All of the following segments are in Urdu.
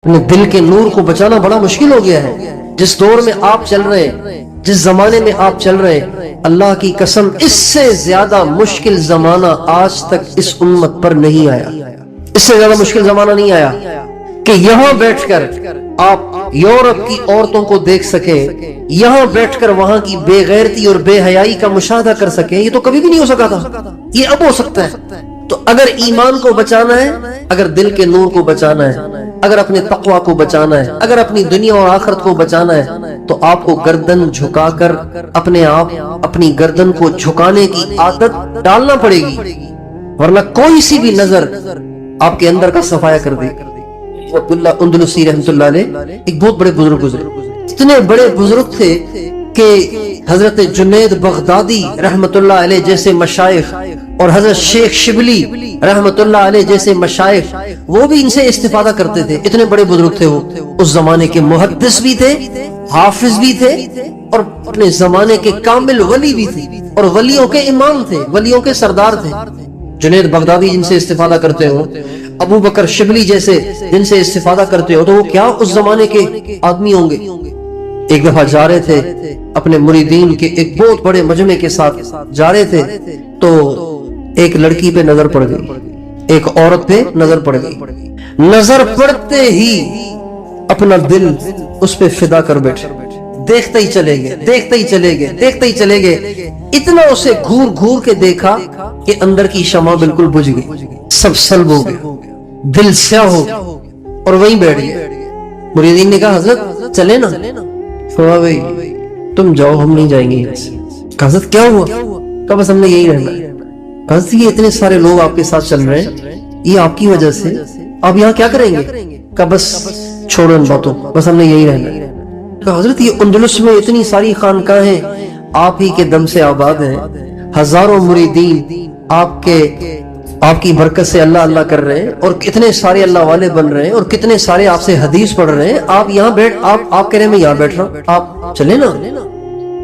اپنے دل کے نور کو بچانا بڑا مشکل ہو گیا ہے. جس دور میں آپ چل رہے ہیں، جس زمانے میں آپ چل رہے ہیں، اللہ کی قسم اس سے زیادہ مشکل زمانہ آج تک اس امت پر نہیں آیا. اس سے زیادہ مشکل زمانہ نہیں آیا کہ یہاں بیٹھ کر آپ یورپ کی عورتوں کو دیکھ سکیں، یہاں بیٹھ کر وہاں کی بے غیرتی اور بے حیائی کا مشاہدہ کر سکیں. یہ تو کبھی بھی نہیں ہو سکا تھا، یہ اب ہو سکتا ہے. تو اگر ایمان کو بچانا ہے، اگر دل کے نور کو بچانا ہے، اگر اپنے تقوی کو بچانا ہے، اگر اپنی دنیا اور آخرت کو بچانا ہے، تو آپ کو گردن جھکا کر اپنے آپ اپنی گردن کو جھکانے کی عادت ڈالنا پڑے گی، ورنہ کوئی سی بھی نظر آپ کے اندر کا صفایا کر دے. عبداللہ اندلسی رحمۃ اللہ علیہ ایک بہت بڑے بزرگ گزرے. اتنے بڑے بزرگ تھے کہ حضرت جنید بغدادی رحمۃ اللہ علیہ جیسے مشائخ اور حضرت شیخ شبلی رحمۃ اللہ علیہ جیسے مشائخ وہ بھی ان سے استفادہ کرتے تھے. اتنے بڑے بزرگ تھے وہ. اس زمانے کے محدث بھی تھے، حافظ بھی تھے، اور اپنے زمانے کے کامل ولی بھی تھے، اور ولیوں کے امام تھے، ولیوں کے سردار تھے. جنید بغدادی جن سے استفادہ کرتے ہو، ابو بکر شبلی جیسے جن سے استفادہ کرتے ہو، تو وہ کیا اس زمانے کے آدمی ہوں گے. ایک دفعہ جا رہے تھے اپنے مریدین کے ایک بہت بڑے مجمع کے ساتھ جا رہے تھے، تو ایک لڑکی پہ نظر پڑ گئی، ایک عورت پہ نظر پڑ گئی. نظر پڑتے ہی اپنا دل اس پہ فدا کر بیٹھے. دیکھتے ہی چلے گئے، دیکھتے ہی چلے گئے، دیکھتے ہی چلے گئے. اتنا اسے گھور گھور کے دیکھا کہ اندر کی شمع بالکل بجھ گئی، سب سلب ہو گیا، دل سیاہ ہو گیا، اور وہیں بیٹھ گئے. مریدین نے کہا حضرت چلے نا. فرمایا بھائی تم جاؤ، ہم نہیں جائیں گے. حضرت کیا ہوا؟ کہا بس ہم نے یہی رہنا ہے. حضرت یہ اتنے سارے لوگ آپ کے ساتھ چل رہے ہیں، یہ آپ کی وجہ سے، آپ یہاں کیا کریں گے؟ کہا بس چھوڑو ان باتوں، بس ہم نے یہی رہنا ہے. کہا حضرت یہ اندلس میں اتنی ساری خانقاہیں آپ ہی کے دم سے آباد ہیں، ہزاروں مریدین آپ کی برکت سے اللہ اللہ کر رہے ہیں، اور کتنے سارے اللہ والے بن رہے ہیں، اور کتنے سارے آپ سے حدیث پڑھ رہے ہیں. آپ یہاں بیٹھ آپ کہہ رہے ہیں میں یہاں بیٹھ رہا ہوں، آپ چلے نا.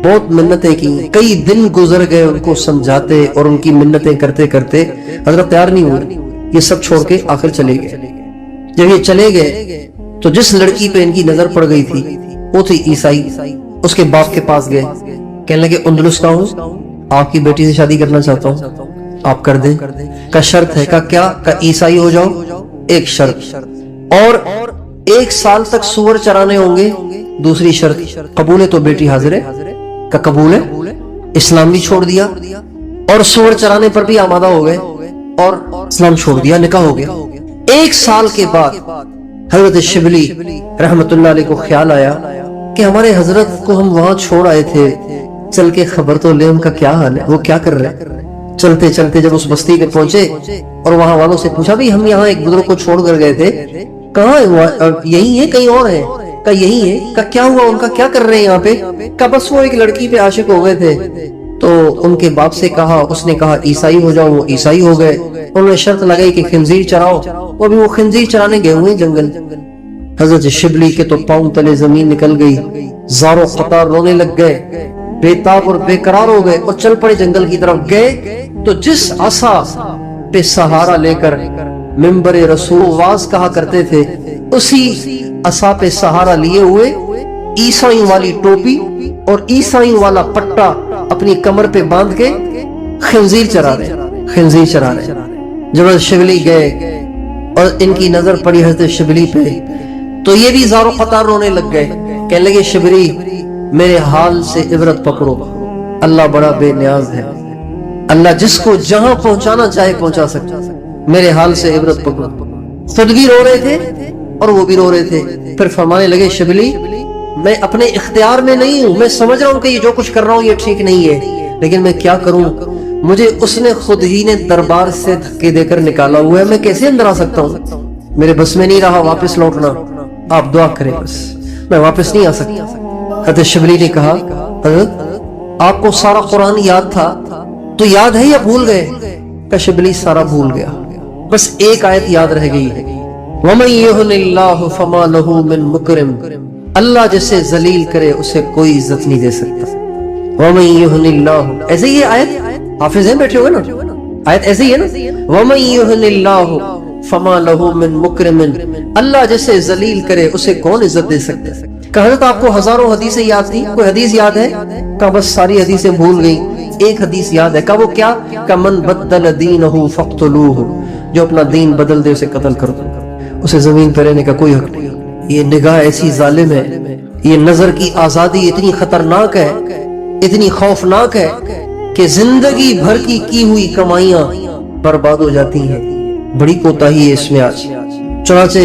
بہت منتیں کی، کئی دن گزر گئے ان کو سمجھاتے اور ان کی منتیں کرتے کرتے. حضرت تیار نہیں ہوئے، یہ سب چھوڑ کے آخر چلے گئے. جب یہ چلے گئے تو جس لڑکی پہ ان کی نظر پڑ گئی تھی وہ تھی عیسائی. اس کے باپ کے پاس گئے، کہنے لگے اندلس کا ہوں، آپ کی بیٹی سے شادی کرنا چاہتا ہوں، آپ کر دیں. کا شرط ہے. کا کیا؟ کا عیسائی ہو جاؤ. ایک شرط، اور 1 سال تک سور چرانے ہوں گے. دوسری شرط. قبول ہے تو بیٹی حاضر ہے. کا قبول ہے. اسلام بھی چھوڑ دیا اور سور چرانے پر بھی آمادہ ہو گئے اور اسلام چھوڑ دیا، نکاح ہو گیا. 1 سال کے بعد حضرت شبلی رحمت اللہ علیہ کو خیال آیا کہ ہمارے حضرت کو ہم وہاں چھوڑ آئے تھے، چل کے خبر تو لے ان کا کیا حال ہے، وہ کیا کر رہے ہیں. چلتے چلتے جب اس بستی پہ پہنچے اور وہاں والوں سے پوچھا بھی ہم یہاں ایک بزرگ کو چھوڑ کر گئے تھے، کہاں ہے؟ یہی ہے کہیں اور ہے؟ کہ یہی ہے. کہ کیا ہوا ان کا، کیا کر رہے ہیں یہاں پہ؟ کہ بس وہ ایک لڑکی پہ عاشق ہو گئے تھے، تو ان کے باپ سے کہا، اس نے کہا عیسائی ہو جاؤ، وہ عیسائی ہو گئے. انہوں نے شرط لگائی کہ خنزیر چراؤ، وہ بھی وہ خنزیر چرانے گئے ہوئے جنگل. حضرت شبلی کے تو پاؤں تلے زمین نکل گئی، زاروں قطار رونے لگ گئے، بے تاب اور بے قرار ہو گئے، اور چل پڑے جنگل کی طرف. گئے تو جس عصا پہ سہارا لے کر منبر رسول واز کہا کرتے تھے، اسی عصا پہ سہارا لیے ہوئے عیسائیوں والی ٹوپی اور عیسائیوں والا پٹا اپنی کمر پہ باندھ کے خنزیر چرا رہے. جب حضرت شبلی گئے اور ان کی نظر پڑی حضرت شبلی پہ، تو یہ بھی زاروں قطار رونے لگ گئے. کہنے لگے شبلی میرے حال سے عبرت پکڑو، اللہ بڑا بے نیاز ہے، اللہ جس کو جہاں پہنچانا چاہے پہنچا سکتا، میرے حال سے عبرت پکڑو. خود بھی رو رہے تھے اور وہ بھی رو رہے تھے. پھر فرمانے لگے شبلی میں اپنے اختیار میں نہیں ہوں، میں سمجھ رہا ہوں کہ یہ جو کچھ کر رہا ہوں یہ ٹھیک نہیں ہے، لیکن میں کیا کروں، مجھے اس نے خود ہی نے دربار سے دھکے دے کر نکالا ہوا ہے، میں کیسے اندر آ سکتا ہوں، میرے بس میں نہیں رہا واپس لوٹنا، آپ دعا کریں، بس میں واپس نہیں آ سکتا. حضرت شبلی نے کہا حضرت آپ کو سارا قرآن یاد تھا تو یاد ہے یا بھول گئے؟ کہ شبلی سارا بھول گیا، بس ایک آیت یاد رہ گئی ہے، وَمَن يُهِنِ اللَّهُ فَمَا لَهُ مِن مُكْرِمٍ، اللہ جسے ذلیل کرے اسے کوئی عزت نہیں دے سکتا. وَمَن يُهِنِ اللَّهُ، ایسے یہ آیت حافظ ہیں بیٹھے ہوئے نا، آیت ایسے ہی ہے نا، وَمَن يُهِنِ اللَّهُ فما لہو من مکرم، اللہ جسے ذلیل کرے اسے کون عزت دے سکتا ہے۔ کہ حضرت آپ کو ہزاروں حدیثیں یاد تھی، کوئی حدیث یاد ہے؟ کہ بس ساری حدیثیں بھول گئی، ایک حدیث یاد ہے۔ کہ وہ کیا؟ کہ من بدل دینہ فاقتلوہ، جو اپنا دین بدل دے اسے قتل کر دو، اسے زمین پہ رہنے کا کوئی حق نہیں۔ یہ نگاہ ایسی ظالم ہے، یہ نظر کی آزادی اتنی خطرناک ہے، اتنی خوفناک ہے کہ زندگی بھر کی ہوئی کمائیاں برباد ہو جاتی ہیں۔ بڑی کوتاہی ہے اس میں آج۔ چنانچہ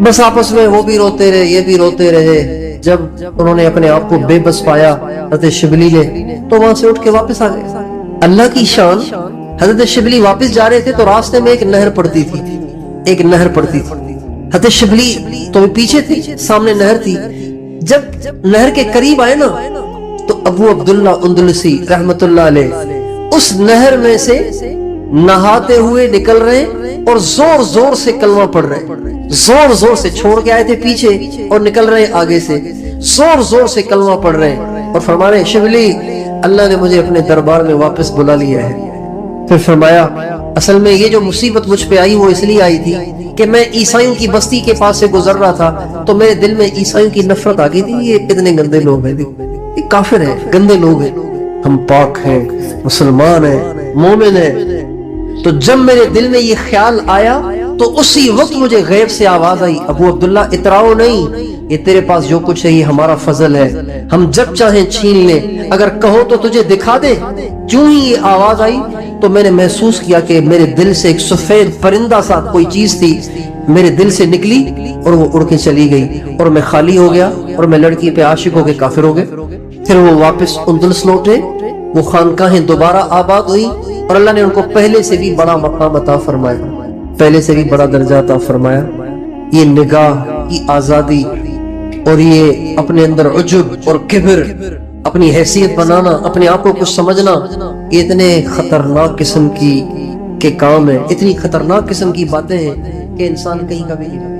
بس آپس میں وہ بھی روتے رہے، یہ بھی روتے رہے۔ جب انہوں نے اپنے آپ کو بے بس پایا حضرت شبلی نے، تو وہاں سے اٹھ کے واپس آ گئے۔ اللہ کی شان، حضرت شبلی واپس جا رہے تھے تو راستے میں ایک نہر پڑتی تھی، ایک نہر پڑتی تھی۔ حضرت شبلی تو پیچھے تھی، سامنے نہر تھی۔ جب نہر کے قریب آئے نا تو ابو عبداللہ اندلسی رحمت اللہ علیہ اس نہر میں سے نہاتے ہوئے نکل رہے اور زور زور سے کلمہ پڑھ رہے، زور زور سے، چھوڑ کے آئے تھے پیچھے اور نکل رہے آگے سے، زور زور سے کلمہ پڑھ رہے اور فرما رہے شبلی اللہ نے مجھے اپنے دربار میں واپس بلا لیا ہے۔ پھر فرمایا اصل میں یہ جو مصیبت مجھ پہ آئی وہ اس لیے آئی تھی کہ میں عیسائیوں کی بستی کے پاس سے گزر رہا تھا تو میرے دل میں عیسائیوں کی نفرت آ گئی تھی، یہ کتنے گندے لوگ ہیں، یہ کافر ہیں، گندے لوگ ہیں، ہم پاک ہیں، مسلمان ہیں، مومن ہیں۔ تو جب میرے دل میں یہ خیال آیا تو اسی وقت مجھے غیب سے آواز آئی، ابو عبداللہ اتراؤ نہیں، یہ تیرے پاس جو کچھ ہے یہ ہمارا فضل ہے، ہم جب چاہیں چھین لیں، اگر کہو تو تجھے دکھا دے۔ کیوں ہی یہ آواز آئی تو میں نے محسوس کیا کہ میرے دل سے ایک سفید پرندہ سا کوئی چیز تھی میرے دل سے نکلی اور وہ اڑ کے چلی گئی اور میں خالی ہو گیا اور میں لڑکی پہ عاشق ہو کے کافر ہو گئے۔ پھر وہ واپس اندلس لوٹے، وہ خانقاہیں دوبارہ آباد ہوئی اور اللہ نے ان کو پہلے سے بھی بڑا مقام عطا فرمایا، پہلے سے بھی بڑا درجہ عطا فرمایا۔ یہ نگاہ کی آزادی اور یہ اپنے اندر عجب اور کبر، اپنی حیثیت بنانا، اپنے آپ کو کچھ سمجھنا، یہ اتنے خطرناک قسم کی کے کام ہے، اتنی خطرناک قسم کی باتیں ہیں کہ انسان کہیں کا بھی نہیں